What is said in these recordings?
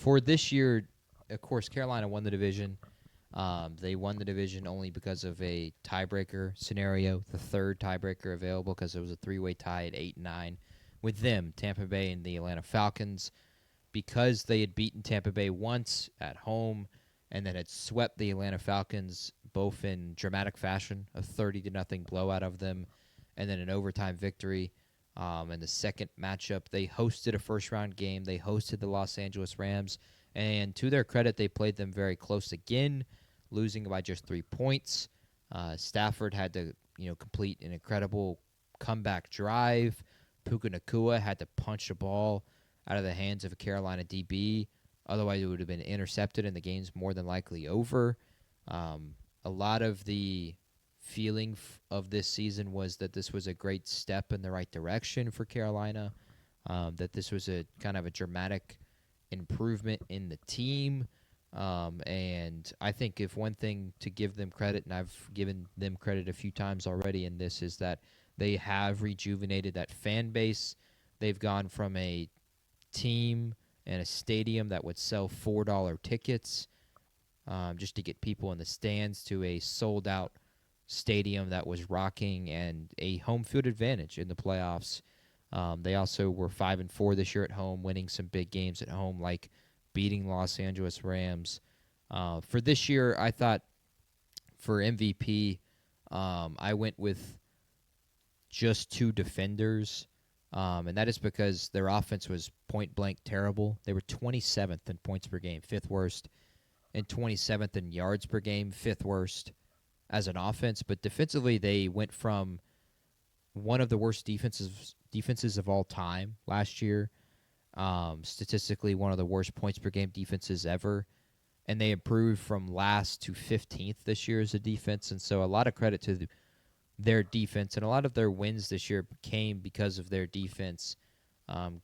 For this year, of course, Carolina won the division. They won the division only because of a tiebreaker scenario, the third tiebreaker available because it was a three-way tie at 8-9 with them, Tampa Bay and the Atlanta Falcons. Because they had beaten Tampa Bay once at home and then had swept the Atlanta Falcons both in dramatic fashion, a 30-0 blowout of them, and then an overtime victory. In the second matchup, they hosted a first-round game. They hosted the Los Angeles Rams, and to their credit, they played them very close again, losing by just 3 points. Stafford had to, complete an incredible comeback drive. Puka Nacua had to punch the ball out of the hands of a Carolina DB. Otherwise, it would have been intercepted, and the game's more than likely over. A lot of the feeling of this season was that this was a great step in the right direction for Carolina, that this was a kind of a dramatic improvement in the team. And I think if one thing to give them credit, and I've given them credit a few times already in this, is that they have rejuvenated that fan base. They've gone from a team and a stadium that would sell $4 tickets just to get people in the stands to a sold-out stadium that was rocking and a home field advantage in the playoffs. They also were 5-4 this year at home, winning some big games at home, like beating Los Angeles Rams. For this year, I thought for MVP, I went with just 2 defenders, and that is because their offense was point-blank terrible. They were 27th in points per game, 5th worst, and 27th in yards per game, 5th worst as an offense. But defensively, they went from one of the worst defenses of all time last year, statistically one of the worst points per game defenses ever, and they improved from last to 15th this year as a defense. And so a lot of credit to their defense, and a lot of their wins this year came because of their defense,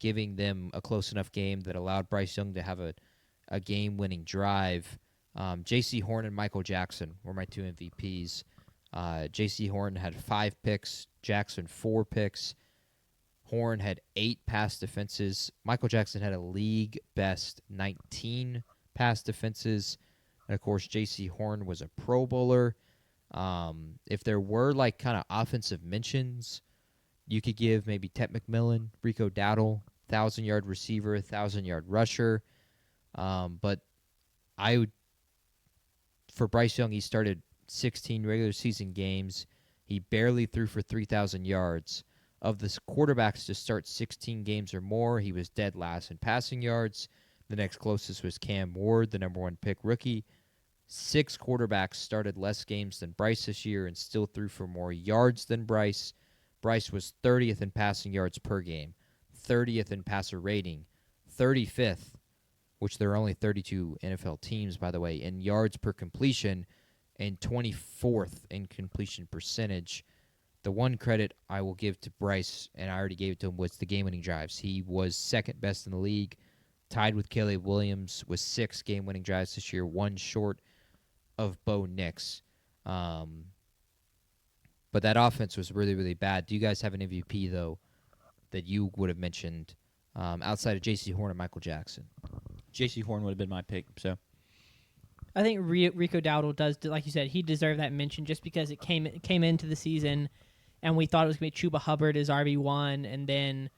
giving them a close enough game that allowed Bryce Young to have a game-winning drive. J.C. Horn and Michael Jackson were my 2 MVPs. J.C. Horn had 5 picks, Jackson 4 picks. Horn had 8 pass defenses. Michael Jackson had a league-best 19 pass defenses. And, of course, J.C. Horn was a Pro Bowler. If there were, kind of offensive mentions, you could give maybe Ted McMillan, Rico Dowdle, 1,000-yard receiver, 1,000-yard rusher. But I would, for Bryce Young, he started 16 regular season games. He barely threw for 3,000 yards. Of the quarterbacks to start 16 games or more, he was dead last in passing yards. The next closest was Cam Ward, the number 1 pick rookie. 6 quarterbacks started less games than Bryce this year and still threw for more yards than Bryce. Bryce was 30th in passing yards per game, 30th in passer rating, 35th, which there are only 32 NFL teams, by the way, in yards per completion, and 24th in completion percentage. The one credit I will give to Bryce, and I already gave it to him, was the game-winning drives. He was second best in the league, tied with Caleb Williams with 6 game-winning drives this year, 1 short of Bo Nix. But that offense was really, really bad. Do you guys have an MVP, though, that you would have mentioned outside of J.C. Horn and Michael Jackson? J.C. Horn would have been my pick, so. I think Rico Dowdle does, like you said, he deserved that mention just because it came into the season, and we thought it was going to be Chuba Hubbard as RB1, and then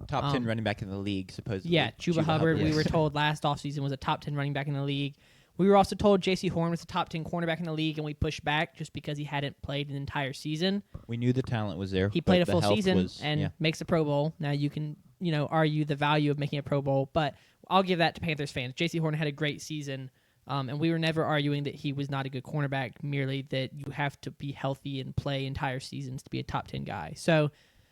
Top 10 running back in the league, supposedly. Yeah, Chuba Hubbard, yes. we were told last offseason, was a top 10 running back in the league. We were also told J.C. Horn was a top 10 cornerback in the league, and we pushed back just because he hadn't played an entire season. We knew the talent was there. He played a the full health season was, and makes a Pro Bowl. Now you can, argue the value of making a Pro Bowl, but I'll give that to Panthers fans. J.C. Horn had a great season, and we were never arguing that he was not a good cornerback, merely that you have to be healthy and play entire seasons to be a top 10 guy. So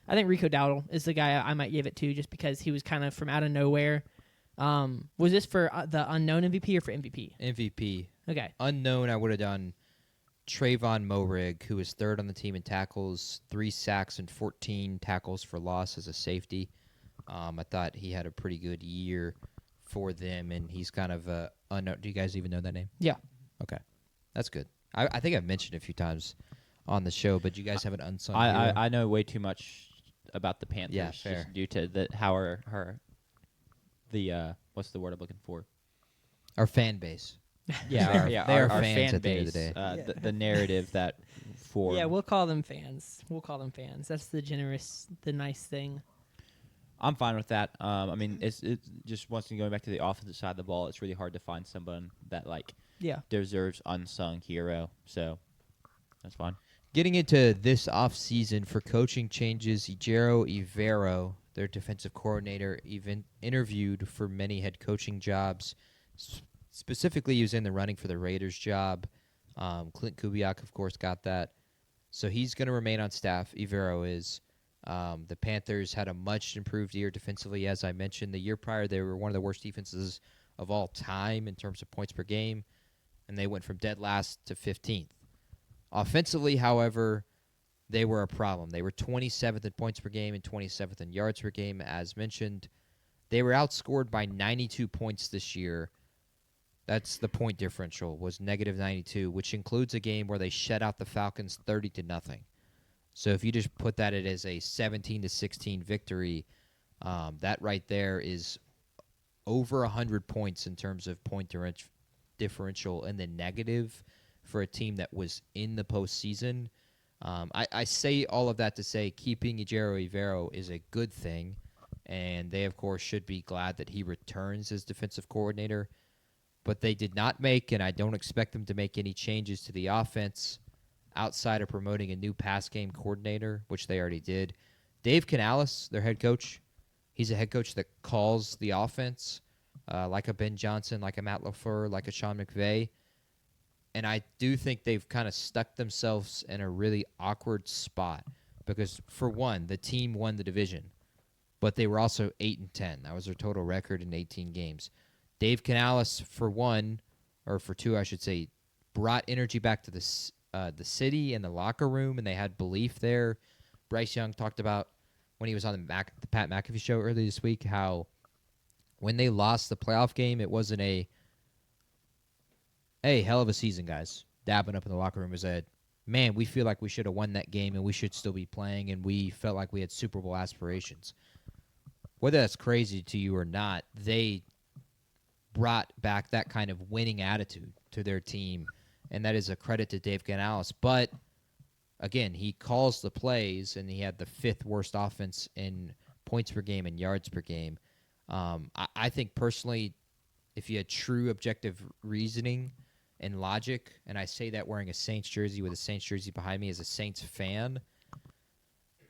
I think Rico Dowdle is the guy I might give it to just because he was kind of from out of nowhere. Was this for the unknown MVP or for MVP? MVP. Okay. Unknown, I would have done Trayvon Moehrig, who was 3rd on the team in tackles, 3 sacks and 14 tackles for loss as a safety. I thought he had a pretty good year for them, and he's kind of unknown. Do you guys even know that name? Yeah. Okay. That's good. I think I've mentioned it a few times on the show, but you guys have an unsung hero. I know way too much about the Panthers. Yeah, fair. Just due to how her the what's the word I'm looking for? Our fan base. Yeah, They are our fans fan at the end base. of the day. The narrative that formed. Yeah, we'll call them fans. That's the nice thing. I'm fine with that. I mean, it's just once again going back to the offensive side of the ball, it's really hard to find someone that deserves unsung hero. So that's fine. Getting into this offseason for coaching changes, Ejiro Evero, their defensive coordinator, even interviewed for many head coaching jobs. Specifically, he was in the running for the Raiders job. Clint Kubiak, of course, got that. So he's going to remain on staff. Evero is. The Panthers had a much improved year defensively, as I mentioned. The year prior, they were one of the worst defenses of all time in terms of points per game, and they went from dead last to 15th. Offensively, however, they were a problem. They were 27th in points per game and 27th in yards per game, as mentioned. They were outscored by 92 points this year. That's the point differential, was negative 92, which includes a game where they shut out the Falcons 30-0. So if you just put that as a 17-16 victory, that right there is over 100 points in terms of point differential in the negative for a team that was in the postseason. I say all of that to say keeping Ejiro Evero is a good thing, and they, of course, should be glad that he returns as defensive coordinator. But they did not make, and I don't expect them to make any changes to the offense outside of promoting a new pass game coordinator, which they already did. Dave Canales, their head coach, he's a head coach that calls the offense, like a Ben Johnson, like a Matt LaFleur, like a Sean McVay. And I do think they've kind of stuck themselves in a really awkward spot because, for one, the team won the division, but they were also 8-10. That was their total record in 18 games. Dave Canales, for one, or for two, I should say, brought energy back to the city and the locker room, and they had belief there. Bryce Young talked about when he was on the Pat McAfee show earlier this week how when they lost the playoff game, it wasn't a, hey, hell of a season, guys, dabbing up in the locker room. It said, man, we feel like we should have won that game and we should still be playing, and we felt like we had Super Bowl aspirations. Whether that's crazy to you or not, they brought back that kind of winning attitude to their team, and that is a credit to Dave Canales. But, again, he calls the plays, and he had the fifth worst offense in points per game and yards per game. I think, personally, if you had true objective reasoning and logic, and I say that wearing a Saints jersey with a Saints jersey behind me as a Saints fan,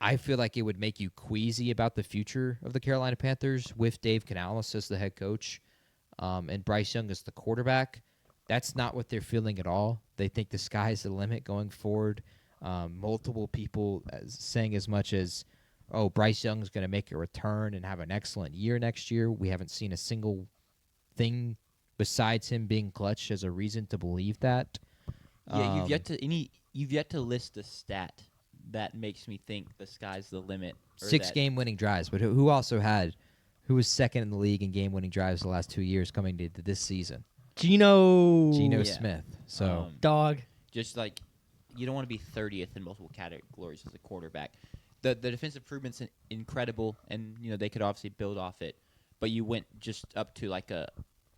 I feel like it would make you queasy about the future of the Carolina Panthers with Dave Canales as the head coach and Bryce Young as the quarterback. That's not what they're feeling at all. They think the sky's the limit going forward. Multiple people saying as much as, oh, Bryce Young's going to make a return and have an excellent year next year. We haven't seen a single thing besides him being clutch as a reason to believe that. Yeah, you've yet to list a stat that makes me think the sky's the limit. 6 game-winning drives, but who was second in the league in game-winning drives the last 2 years coming to this season? Geno Smith. So dog. Just like you don't want to be 30th in multiple categories as a quarterback. The defensive improvement's incredible, and they could obviously build off it. But you went just up to like a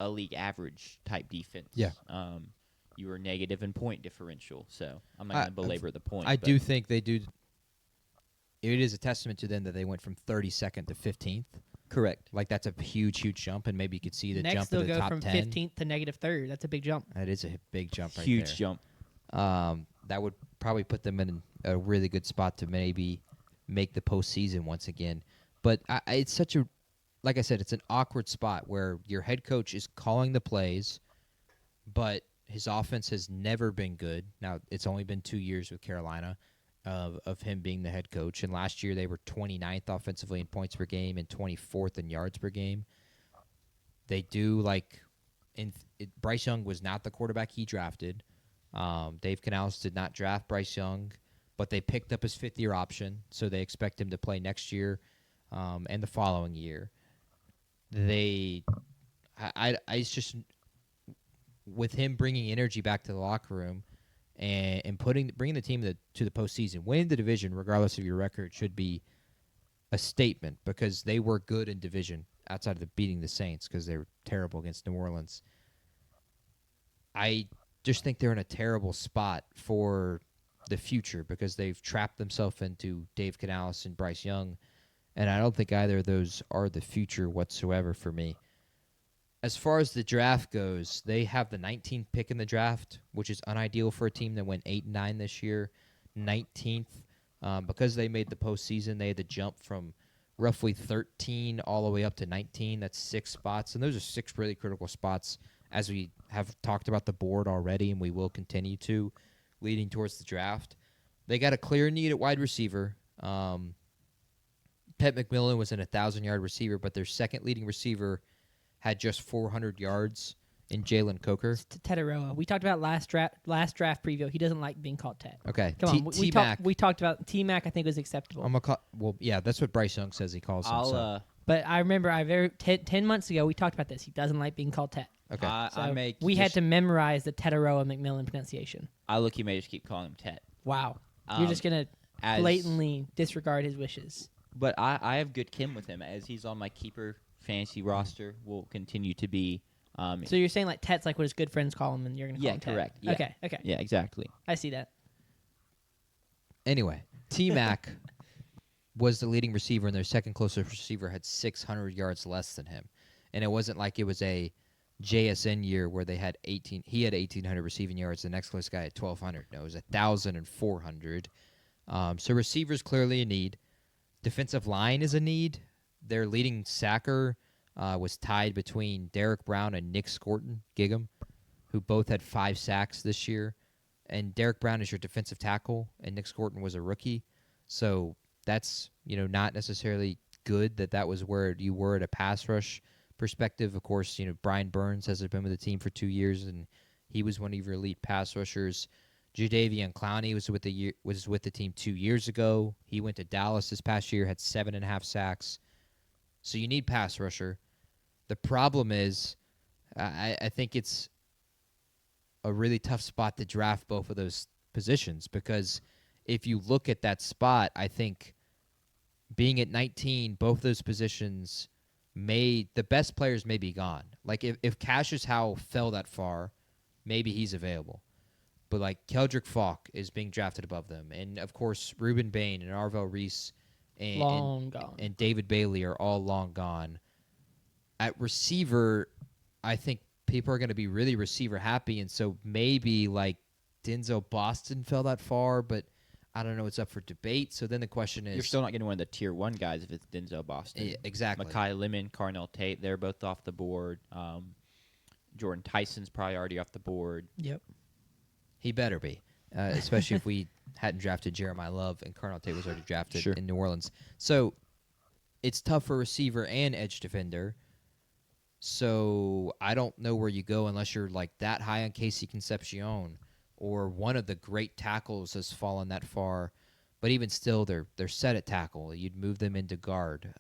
league average type defense. Yeah. You were negative in point differential, so I'm not going to belabor the point. I do think they do. It is a testament to them that they went from 32nd to 15th. Correct. Like, that's a huge, huge jump, and maybe you could see the Next, jump they'll to the go top from 10. 15th to negative 3rd. That's a big jump. That is a big jump right Huge there. jump. That would probably put them in a really good spot to maybe make the postseason once again. But it's such a, like I said, it's an awkward spot where your head coach is calling the plays, but his offense has never been good. Now, it's only been 2 years with Carolina of him being the head coach. And last year they were 29th offensively in points per game and 24th in yards per game. They do, Bryce Young was not the quarterback he drafted. Dave Canales did not draft Bryce Young, but they picked up his fifth-year option, so they expect him to play next year and the following year. It's just with him bringing energy back to the locker room and bringing the team to the postseason, winning the division, regardless of your record, should be a statement because they were good in division outside of beating the Saints because they were terrible against New Orleans. I just think they're in a terrible spot for the future because they've trapped themselves into Dave Canales and Bryce Young, and I don't think either of those are the future whatsoever for me. As far as the draft goes, they have the 19th pick in the draft, which is unideal for a team that went 8-9 this year. 19th, because they made the postseason, they had to jump from roughly 13 all the way up to 19. That's 6 spots, and those are 6 really critical spots, as we have talked about the board already, and we will continue to, leading towards the draft. They got a clear need at wide receiver. Pet McMillan was an 1,000-yard receiver, but their second leading receiver had just 400 yards in Jalen Coker. It's Tetaroa. We talked about last draft preview. He doesn't like being called Tet. Okay. Come on. T-Mac. We talked about T-Mac. I think was acceptable. Well, yeah, that's what Bryce Young says he calls him. So. But I remember 10 months ago we talked about this. He doesn't like being called Tet. Okay. So we had to memorize the Tetaroa McMillan pronunciation. I look, you may just keep calling him Tet. Wow. You're just going to blatantly disregard his wishes. But I have good Kim with him, as he's on my keeper fantasy roster. Will continue to be. So you're saying like Tet's like what his good friends call him, and you're going to call him Tet. Correct. Yeah. Okay. Yeah, exactly. I see that. Anyway, T-Mac was the leading receiver, and their second closest receiver had 600 yards less than him. And it wasn't like it was a JSN year where they had 18. He had 1,800 receiving yards. The next closest guy had 1,200. No, it was 1,400. So receivers clearly a need. Defensive line is a need. Their leading sacker was tied between Derek Brown and Nick Gigum, who both had 5 sacks this year. And Derek Brown is your defensive tackle, and Nick Scorton was a rookie. So that's not necessarily good that was where you were at a pass rush perspective. Of course, Brian Burns has been with the team for 2 years, and he was one of your elite pass rushers. Jadeveon Clowney was with the team 2 years ago. He went to Dallas this past year, had 7.5 sacks. So you need pass rusher. The problem is, I think it's a really tough spot to draft both of those positions, because if you look at that spot, I think being at 19, both those positions the best players may be gone. Like if Cassius Howell fell that far, maybe he's available. But like Keldrick Falk is being drafted above them. And of course, Reuben Bain and Arvell Reese and David Bailey are all long gone. At receiver, I think people are going to be really receiver happy, and so maybe like Denzel Boston fell that far, but I don't know. It's up for debate. So then the question is, you're still not getting one of the tier 1 guys if it's Denzel Boston. Yeah, exactly. Mekhi Lemon, Carnell Tate, they're both off the board. Jordan Tyson's probably already off the board. Yep. He better be, especially if we hadn't drafted Jeremiah Love and Carnell Tate was already drafted in New Orleans. So it's tough for receiver and edge defender. So I don't know where you go unless you're like that high on Casey Concepcion, or one of the great tackles has fallen that far. But even still, they're set at tackle. You'd move them into guard.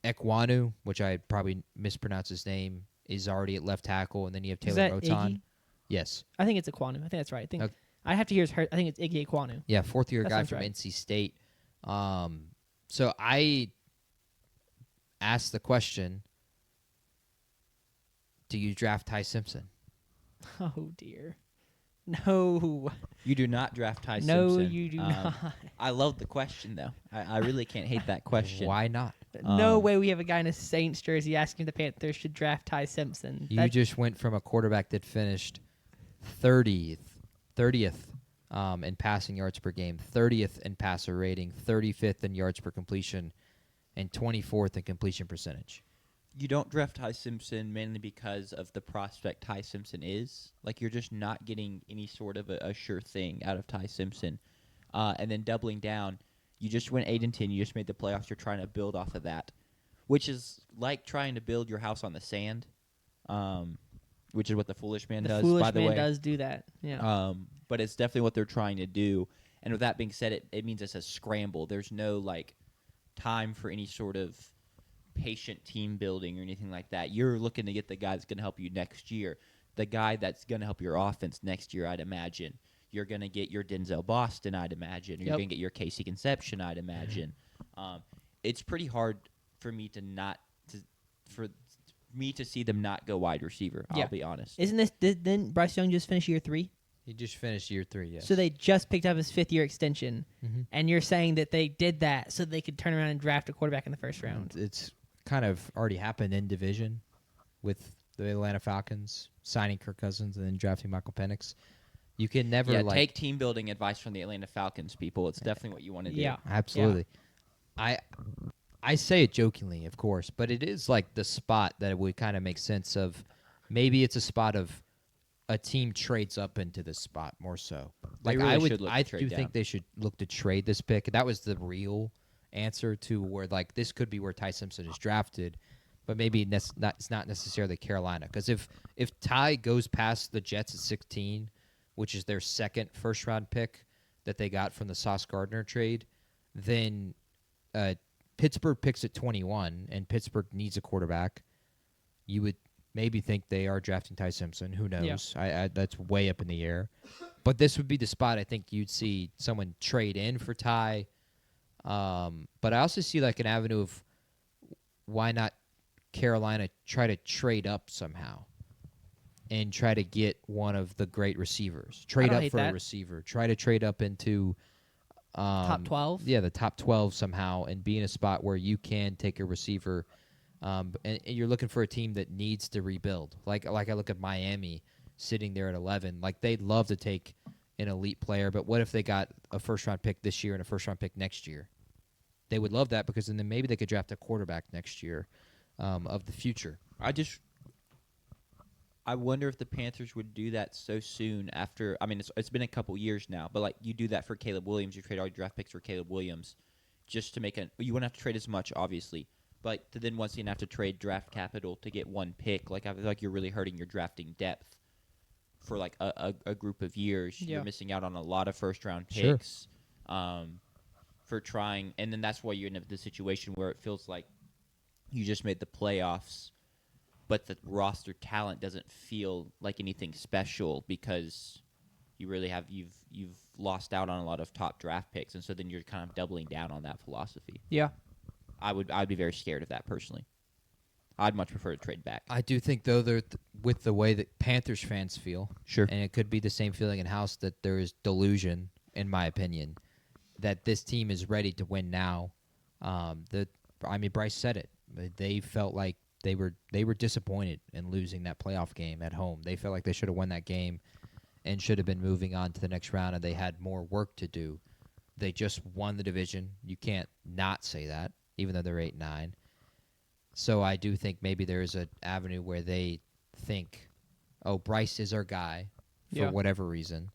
Ekwonu, which I probably mispronounced his name, is already at left tackle, and then you have Taylor Moton. Iggy? Yes. I think it's Ekwonu. I think that's right. I have to hear his hurt. I think it's Iggy Ekwonu. Yeah, 4th-year guy from right. NC State. So I asked the question, do you draft Ty Simpson? Oh, dear. No. You do not draft Ty Simpson. No, you do not. I love the question, though. I really can't hate that question. Why not? No way we have a guy in a Saints jersey asking if the Panthers should draft Ty Simpson. You just went from a quarterback that finished 30th in passing yards per game, 30th in passer rating, 35th in yards per completion, and 24th in completion percentage. You don't draft Ty Simpson mainly because of the prospect Ty Simpson is. Like, you're just not getting any sort of a sure thing out of Ty Simpson. And then doubling down, you just went 8-10. You just made the playoffs. You're trying to build off of that, which is like trying to build your house on the sand, which is what the foolish man does, by the way. The foolish man does do that, yeah. But it's definitely what they're trying to do. And with that being said, it means it's a scramble. There's no, like, time for any sort of patient team building or anything like that. You're looking to get the guy that's going to help you next year, the guy that's going to help your offense next year, I'd imagine. You're going to get your Denzel Boston, I'd imagine. You're going to get your Casey Concepcion, I'd imagine. It's pretty hard for me to not – for me to see them not go wide receiver. Yeah. I'll be honest. Didn't Bryce Young just finish year 3? He just finished year 3, yes. So they just picked up his 5th-year extension, Mhm. and you're saying that they did that so they could turn around and draft a quarterback in the first round. It's kind of already happened in division with the Atlanta Falcons signing Kirk Cousins and then drafting Michael Penix. You can never take team building advice from the Atlanta Falcons, people. It's definitely what you want to do. Yeah. Absolutely. I say it jokingly, of course, but it is like the spot that would kind of make sense of. Maybe it's a spot of a team trades up into this spot more so. They Like really should look to I trade do down. think they should look to trade this pick. That was the real answer to where like this could be where Ty Simpson is drafted, but maybe it's not necessarily Carolina. Because if Ty goes past the Jets at 16, which is their second first round pick that they got from the Sauce Gardner trade, then Pittsburgh picks at 21, and Pittsburgh needs a quarterback. You would maybe think they are drafting Ty Simpson. Who knows? I that's way up in the air. But this would be the spot I think you'd see someone trade in for Ty. But I also see like an avenue of why not Carolina try to trade up somehow and try to get one of the great receivers. Trade don't up hate for that. a receiver. Try to trade up into Top 12? Yeah, the top 12 somehow, and be in a spot where you can take a receiver. And you're looking for a team that needs to rebuild. Like I look at Miami sitting there at 11. Like they'd love to take an elite player, but what if they got a first-round pick this year and a first-round pick next year? They would love that because then maybe they could draft a quarterback next year of the future. I wonder if the Panthers would do that so soon after. I mean, it's been a couple years now, but like you do that for Caleb Williams, you trade all your draft picks for Caleb Williams, just to make you wouldn't have to trade as much, obviously, but to then once again have to trade draft capital to get one pick. Like I feel like you're really hurting your drafting depth for like a group of years. Yeah. You're missing out on a lot of first round Sure. picks for trying, and then that's why you're in the situation where it feels like you just made the playoffs, but the roster talent doesn't feel like anything special because you really have you've lost out on a lot of top draft picks, and so then you're kind of doubling down on that philosophy. Yeah. I'd be very scared of that personally. I'd much prefer to trade back. I do think, though, with the way that Panthers fans feel, Sure. and it could be the same feeling in house, that there is delusion, in my opinion, that this team is ready to win now. Bryce said it. They felt like they were disappointed in losing that playoff game at home. They felt like they should have won that game and should have been moving on to the next round, and they had more work to do. They just won the division. You can't not say that, even though they're 8-9. So I do think maybe there is an avenue where they think, oh, Bryce is our guy for whatever reason.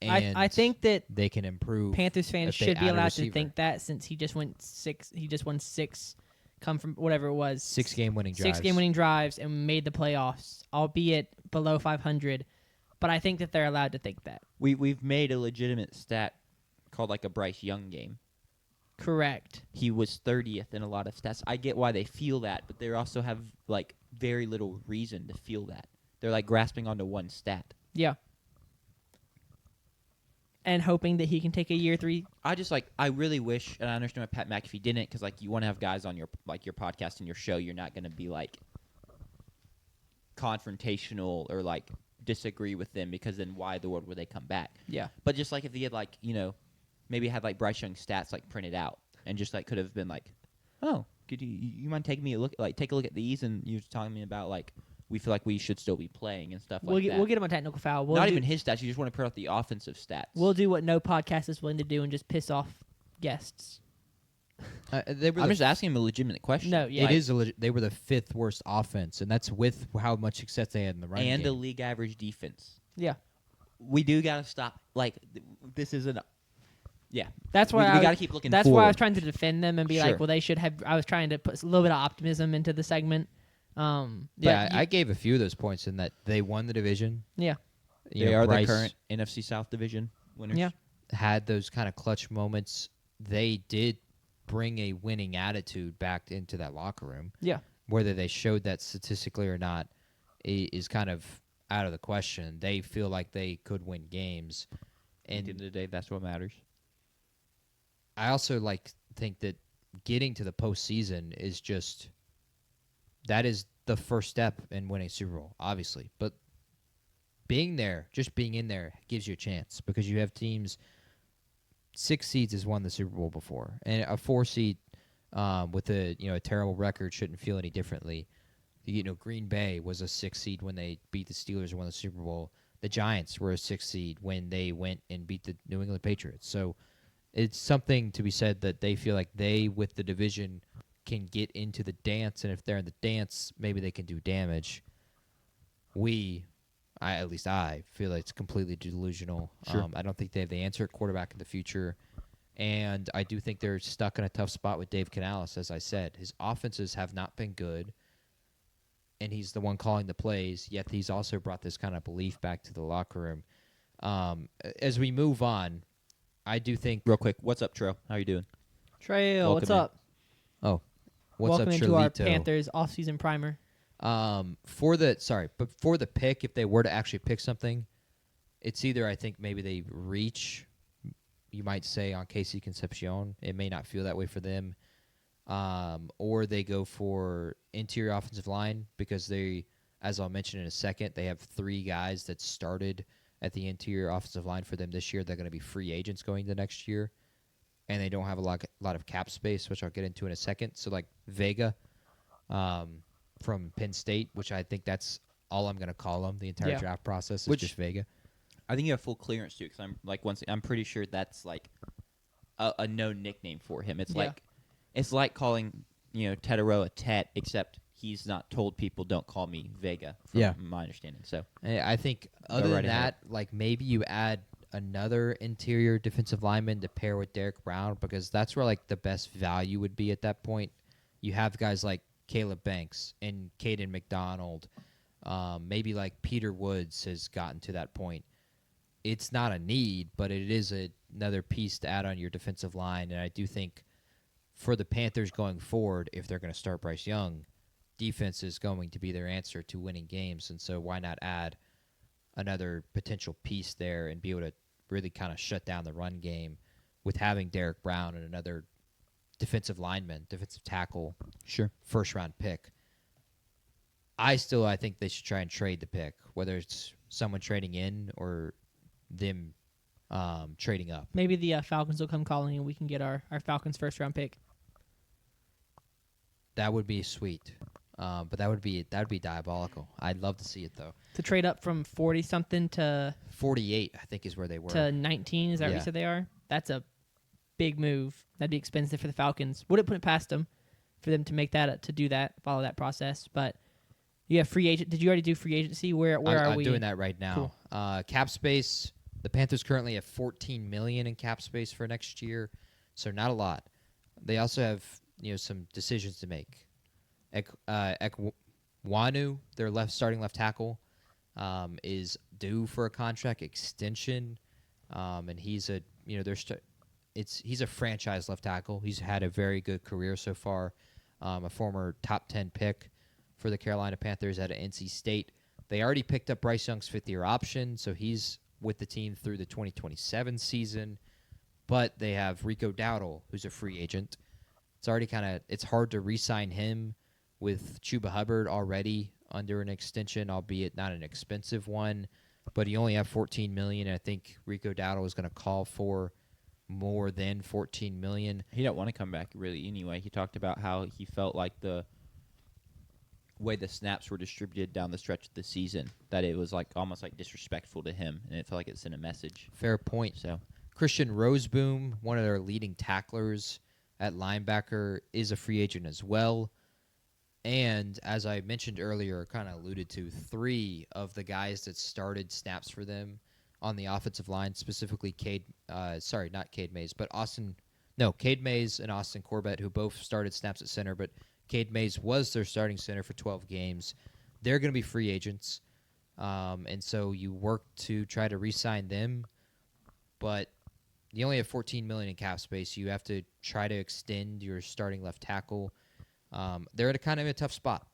And I think that they can improve. Panthers fans if they should be add a allowed to receiver. think that, since he just won 6, come from whatever it was, 6 game winning drives. 6 game winning drives and made the playoffs, albeit below 500. But I think that they're allowed to think that. We've made a legitimate stat called like a Bryce Young game. Correct. He was 30th in a lot of stats. I get why they feel that, but they also have like very little reason to feel that. They're like grasping onto one stat. Yeah. And hoping that he can take a year 3. I really wish, and I understand why Pat McAfee didn't, because like you want to have guys on your podcast and your show. You're not going to be like confrontational or like disagree with them, because then why the world would they come back? Yeah. But just like if he had like maybe had like Bryce Young stats like printed out and just like could have been like, oh, could you mind taking me a look, like take a look at these, and you're telling me about like we feel like we should still be playing and stuff We'll like that. get him on Technical Foul. Not even his stats. You just want to put out the offensive stats. We'll do what no podcast is willing to do and just piss off guests. I'm just asking him a legitimate question. No, yeah. It is they were the 5th worst offense, and that's with how much success they had in the running and game. a league average defense. Yeah. We do got to stop. Like this isn't. Yeah. That's why we got to keep looking That's forward. why I was trying to defend them and be Sure. like, well, they should have. I was trying to put a little bit of optimism into the segment. Yeah, I gave a few of those points in that they won the division. Yeah. They are Bryce the current NFC South division winners. Yeah. had those kind of clutch moments. They did bring a winning attitude back into that locker room. Yeah. Whether they showed that statistically or not is kind of out of the question. They feel like they could win games. At the end of the day, that's what matters. I also think that getting to the postseason is just that is the first step in winning a Super Bowl, obviously. But being there, just being in there, gives you a chance because you have teams. 6 seeds has won the Super Bowl before, and a 4 seed with a terrible record shouldn't feel any differently. Green Bay was a 6 seed when they beat the Steelers and won the Super Bowl. The Giants were a 6 seed when they went and beat the New England Patriots. So it's something to be said that they feel like they, with the division, can get into the dance, and if they're in the dance, maybe they can do damage. At least I feel like it's completely delusional. Sure. I don't think they have the answer at quarterback in the future. And I do think they're stuck in a tough spot with Dave Canales, as I said. His offenses have not been good, and he's the one calling the plays, yet he's also brought this kind of belief back to the locker room. As we move on, I do think... Real quick, what's up, Tro? How you doing? Trail, what's Welcome in. up? Oh, what's Welcome up, into our Charlito? Panthers offseason primer. For the pick, if they were to actually pick something, it's either I think maybe they reach, you might say, on Casey Concepcion. It may not feel that way for them. Or they go for interior offensive line because they, as I'll mention in a second, they have 3 guys that started at the interior offensive line for them this year. They're going to be free agents going the next year, and they don't have a lot of cap space, which I'll get into in a second. So like Vega, from Penn State, which I think that's all I'm going to call him the entire draft process is just Vega. I think you have full clearance too, because I'm pretty sure that's like a known nickname for him. It's like calling Tetaroa Tet, except he's not told people don't call me Vega. From my understanding. So I think other than that, like maybe you add another interior defensive lineman to pair with Derek Brown because that's where like the best value would be at that point. You have guys like Caleb Banks and Caden McDonald. Maybe like Peter Woods has gotten to that point. It's not a need, but it is another piece to add on your defensive line. And I do think for the Panthers going forward, if they're going to start Bryce Young, defense is going to be their answer to winning games. And so why not add another potential piece there and be able to really kind of shut down the run game with having Derek Brown and another defensive lineman, defensive tackle, first-round pick. I think they should try and trade the pick, whether it's someone trading in or them trading up. Maybe the Falcons will come calling and we can get our Falcons first-round pick. That would be sweet, but that would be diabolical. I'd love to see it though. To trade up from 40-something to 48, I think is where they were. To 19, is that what you said they are? That's a big move. That'd be expensive for the Falcons. Wouldn't put it past them for them to make that follow that process. But you have free agent. Did you already do free agency? Where are we? I'm doing that right now. Cool. Cap space. The Panthers currently have $14 million in cap space for next year, so not a lot. They also have some decisions to make. Ekwanu, their starting left tackle, is due for a contract extension, and he's a he's a franchise left tackle. He's had a very good career so far. A former top 10 pick for the Carolina Panthers out of NC State. They already picked up Bryce Young's 5th-year option, so he's with the team through the 2027 season. But they have Rico Dowdle, who's a free agent. It's already it's hard to re-sign him with Chuba Hubbard already under an extension, albeit not an expensive one. But he only have $14 million. And I think Rico Dowdle is going to call for more than $14 million. He don't want to come back really anyway. He talked about how he felt like the way the snaps were distributed down the stretch of the season, that it was like almost like disrespectful to him, and it felt like it sent a message. Fair point. So Christian Roseboom, one of their leading tacklers at linebacker, is a free agent as well. And as I mentioned earlier, kind of alluded to, 3 of the guys that started snaps for them on the offensive line, specifically Cade Mays and Austin Corbett, who both started snaps at center, but Cade Mays was their starting center for 12 games. They're going to be free agents, and so you work to try to re-sign them, but you only have $14 million in cap space. You have to try to extend your starting left tackle. They're at a kind of a tough spot.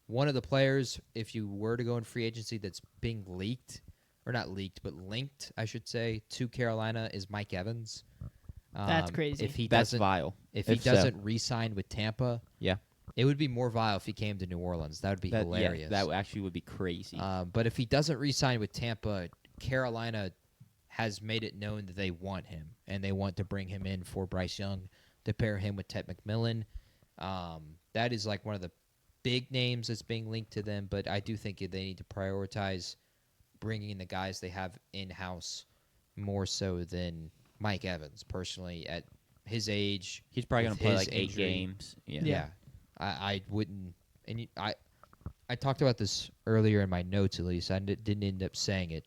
One of the players, if you were to go in free agency, that's being linked, I should say, to Carolina is Mike Evans. That's crazy. That's vile. If he doesn't re-sign with Tampa, It would be more vile if he came to New Orleans. That would be hilarious. Yeah, that actually would be crazy. But if he doesn't re-sign with Tampa, Carolina has made it known that they want him, and they want to bring him in for Bryce Young to pair him with Ted McMillan. That is like one of the big names that's being linked to them, but I do think they need to prioritize bringing the guys they have in-house more so than Mike Evans, personally, at his age. He's probably going with to play his like 8 injury. games. Yeah. I wouldn't, and I talked about this earlier in my notes. At least I didn't end up saying it,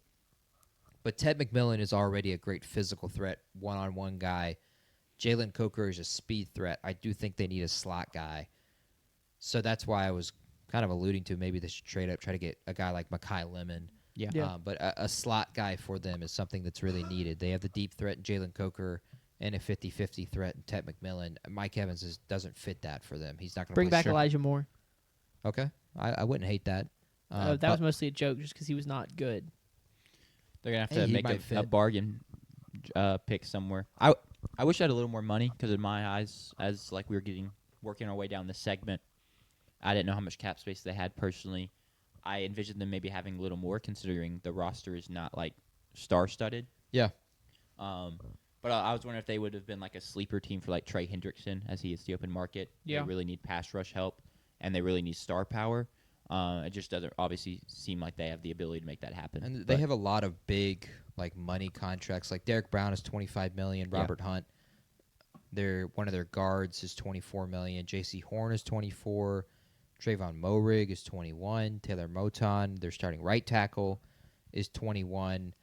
but Ted McMillan is already a great physical threat, one-on-one guy. Jalen Coker is a speed threat. I do think they need a slot guy, so that's why I was kind of alluding to maybe they should trade up, try to get a guy like Mekhi Lemon. Yeah. But a slot guy for them is something that's really needed. They have the deep threat in Jalen Coker and a 50-50 threat in Ted McMillan. Mike Evans doesn't fit that for them. He's not going to Bring back Elijah Moore. Okay, I wouldn't hate that. That was mostly a joke just because he was not good. They're going to Hey, have he to might make a fit. bargain pick somewhere. I wish I had a little more money because in my eyes, as like we were working our way down this segment, I didn't know how much cap space they had personally. I envisioned them maybe having a little more considering the roster is not like star-studded. Yeah. But I was wondering if they would have been like a sleeper team for like Trey Hendrickson as he is the open market. Yeah. They really need pass rush help and they really need star power. It just doesn't obviously seem like they have the ability to make that happen. And they have a lot of big like money contracts. Like Derek Brown is $25 million. Yeah. Robert Hunt, one of their guards is $24 million. J.C. Horn is 24. Trayvon Moehrig is 21. Taylor Moton, their starting right tackle, is 21.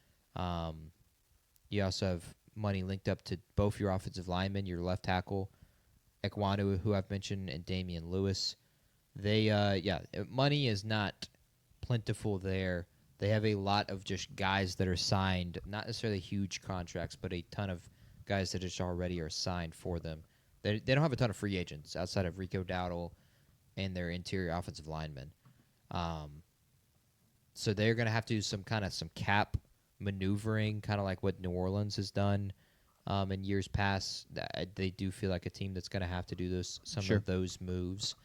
You also have money linked up to both your offensive linemen, your left tackle, Ekwonu, who I've mentioned, and Damian Lewis. Money is not plentiful there. They have a lot of just guys that are signed, not necessarily huge contracts, but a ton of guys that just already are signed for them. They don't have a ton of free agents outside of Rico Dowdle and their interior offensive linemen. So they're going to have to do some cap maneuvering, kind of like what New Orleans has done in years past. They do feel like a team that's going to have to do some Sure. of those moves.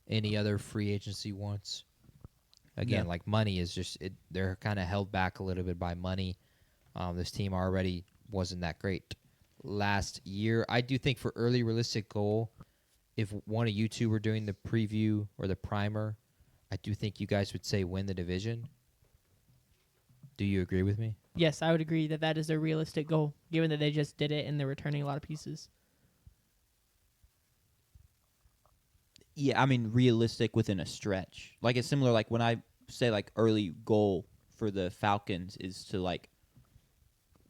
Any other free agency wants? Again, No. like money is just they're kind of held back a little bit by money. This team already wasn't that great last year. I do think for early realistic goal, if one of you two were doing the preview or the primer, I do think you guys would say win the division. Do you agree with me? Yes, I would agree that is a realistic goal, given that they just did it and they're returning a lot of pieces. Yeah, I mean realistic within a stretch. Like it's similar like when I say like early goal for the Falcons is to like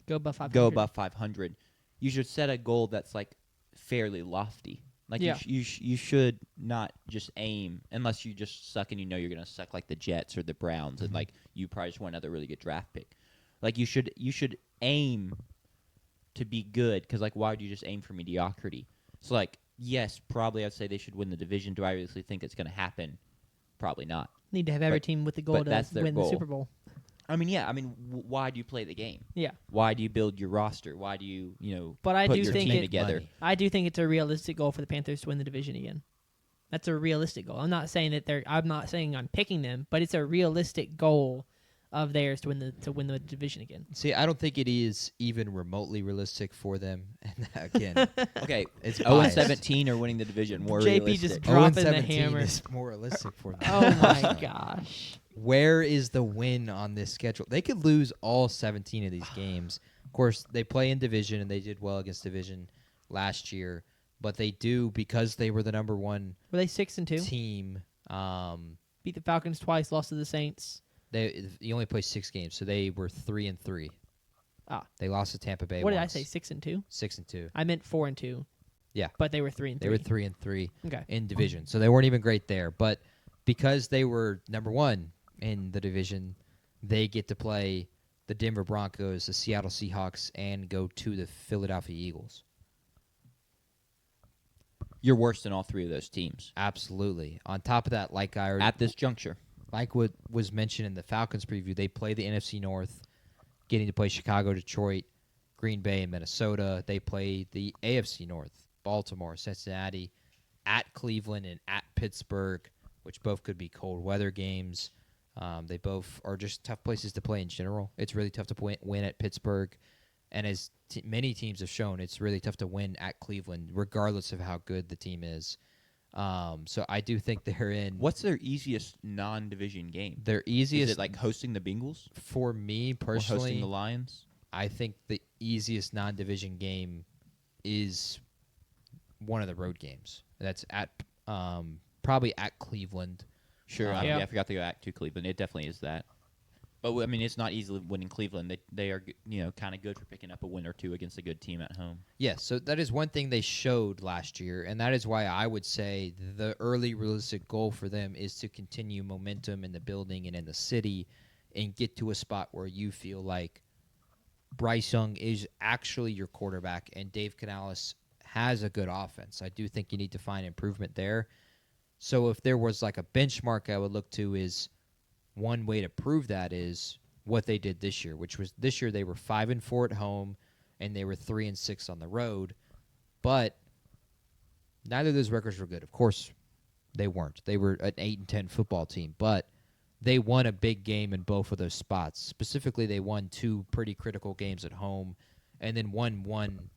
Go above 500. go above 500. You should set a goal that's like fairly lofty. Like Yeah. you should not just aim unless you just suck and you know you're going to suck like the Jets or the Browns and like you probably just want another really good draft pick. Like you should aim to be good cuz like why would you just aim for mediocrity? So like yes, probably I'd say they should win the division. Do I really think it's going to happen? Probably not. Need to have every But- team with the goal but to that's their win goal. the Super Bowl. I mean, yeah. I mean, why do you play the game? Yeah. Why do you build your roster? Why do you But I put do your think team it- together? Money. I do think it's a realistic goal for the Panthers to win the division again. That's a realistic goal. I'm not saying I'm picking them, but it's a realistic goal of theirs to win the division again. See, I don't think it is even remotely realistic for them. And again, Okay, it's 0-17 or winning the division more JP realistic. just dropping the 0-17 hammer. is more realistic for them. Oh my gosh. Where is the win on this schedule? They could lose all 17 of these games. Of course, they play in division, and they did well against division last year. But they do, because they were the number one Were they 6-2? team, Beat the Falcons twice, lost to the Saints. you only play 6 games, so they were 3-3. Ah. They lost to Tampa Bay What did I once. say? 6-2? 6-2. I meant 4-2. Yeah. But they were 3-3. They were 3-3 Okay. in division, so they weren't even great there. But because they were number one in the division, they get to play the Denver Broncos, the Seattle Seahawks, and go to the Philadelphia Eagles. You're worse than all three of those teams Absolutely. On top of that, like I already, at this juncture. like what was mentioned in the Falcons preview, they play the NFC North, getting to play Chicago, Detroit, Green Bay, and Minnesota. They play the AFC North, Baltimore, Cincinnati, at Cleveland, and at Pittsburgh, which both could be cold weather games. They both are just tough places to play in general. It's really tough to win at Pittsburgh. And as many teams have shown, it's really tough to win at Cleveland, regardless of how good the team is. So I do think they're in. What's their easiest non-division game? Their easiest. Is it like hosting the Bengals? For me Or personally, hosting the Lions? I think the easiest non-division game is one of the road games. That's at probably at Cleveland. Sure. Yeah. I forgot to go back to Cleveland. It definitely is that. But I mean, it's not easily winning Cleveland. They are kind of good for picking up a win or two against a good team at home. Yes, so that is one thing they showed last year, and that is why I would say the early realistic goal for them is to continue momentum in the building and in the city and get to a spot where you feel like Bryce Young is actually your quarterback and Dave Canales has a good offense. I do think you need to find improvement there. So if there was like a benchmark I would look to, is one way to prove that is what they did this year, which was this year they were 5-4 at home and they were 3-6 on the road. But neither of those records were good. Of course, they weren't. They were an 8-10 football team, but they won a big game in both of those spots. Specifically, they won 2 pretty critical games at home and then won one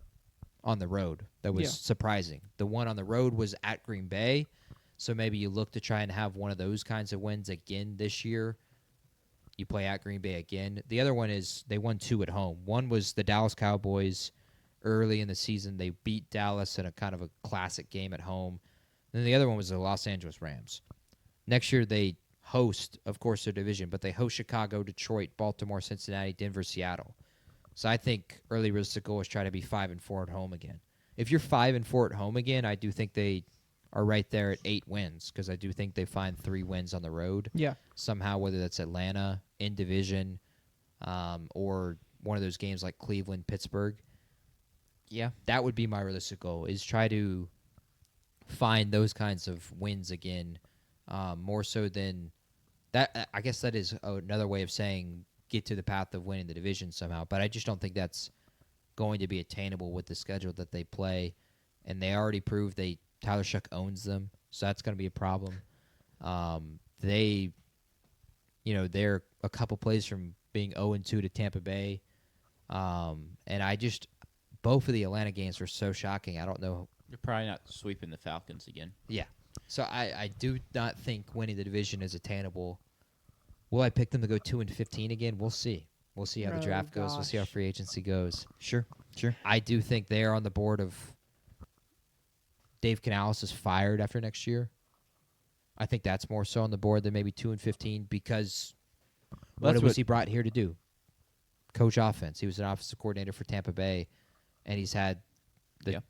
on the road. That was surprising. The one on the road was at Green Bay, so maybe you look to try and have one of those kinds of wins again this year. You play at Green Bay again. The other one is they won 2 at home. One was the Dallas Cowboys early in the season. They beat Dallas in a kind of a classic game at home. Then the other one was the Los Angeles Rams. Next year they host, of course, their division, but they host Chicago, Detroit, Baltimore, Cincinnati, Denver, Seattle. So I think early realistic goal is try to be 5-4 at home again. If you're 5-4 at home again, I do think they are right there at 8 wins, because I do think they find 3 wins on the road. Yeah. Somehow, whether that's Atlanta in division or one of those games like Cleveland, Pittsburgh. Yeah, that would be my realistic goal, is try to find those kinds of wins again, more so than that. I guess that is another way of saying get to the path of winning the division somehow, but I just don't think that's going to be attainable with the schedule that they play, and they already proved Tyler Shuck owns them, so that's going to be a problem. They're a couple plays from being 0-2 to Tampa Bay, and both of the Atlanta games were so shocking. I don't know. You're probably not sweeping the Falcons again. Yeah, so I do not think winning the division is attainable. Will I pick them to go 2-15 again? We'll see. We'll see how the draft goes. We'll see how free agency goes. Sure. I do think they are on the board of Dave Canales is fired after next year. I think that's more so on the board than maybe 2-15, because what was he brought here to do? Coach offense. He was an offensive coordinator for Tampa Bay, and he's had the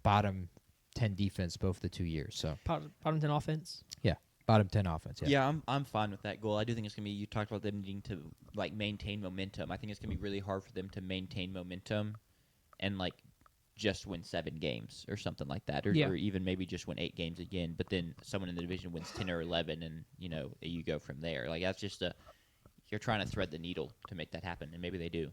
bottom 10 defense both the 2 years. So Bottom 10 offense. Yeah, bottom 10 offense. Yeah, I'm fine with that goal. I do think it's gonna be. You talked about them needing to maintain momentum. I think it's gonna be really hard for them to maintain momentum, and just win 7 games or something like that, or even maybe just win 8 games again. But then someone in the division wins 10 or 11, and you go from there. That's just you're trying to thread the needle to make that happen, and maybe they do.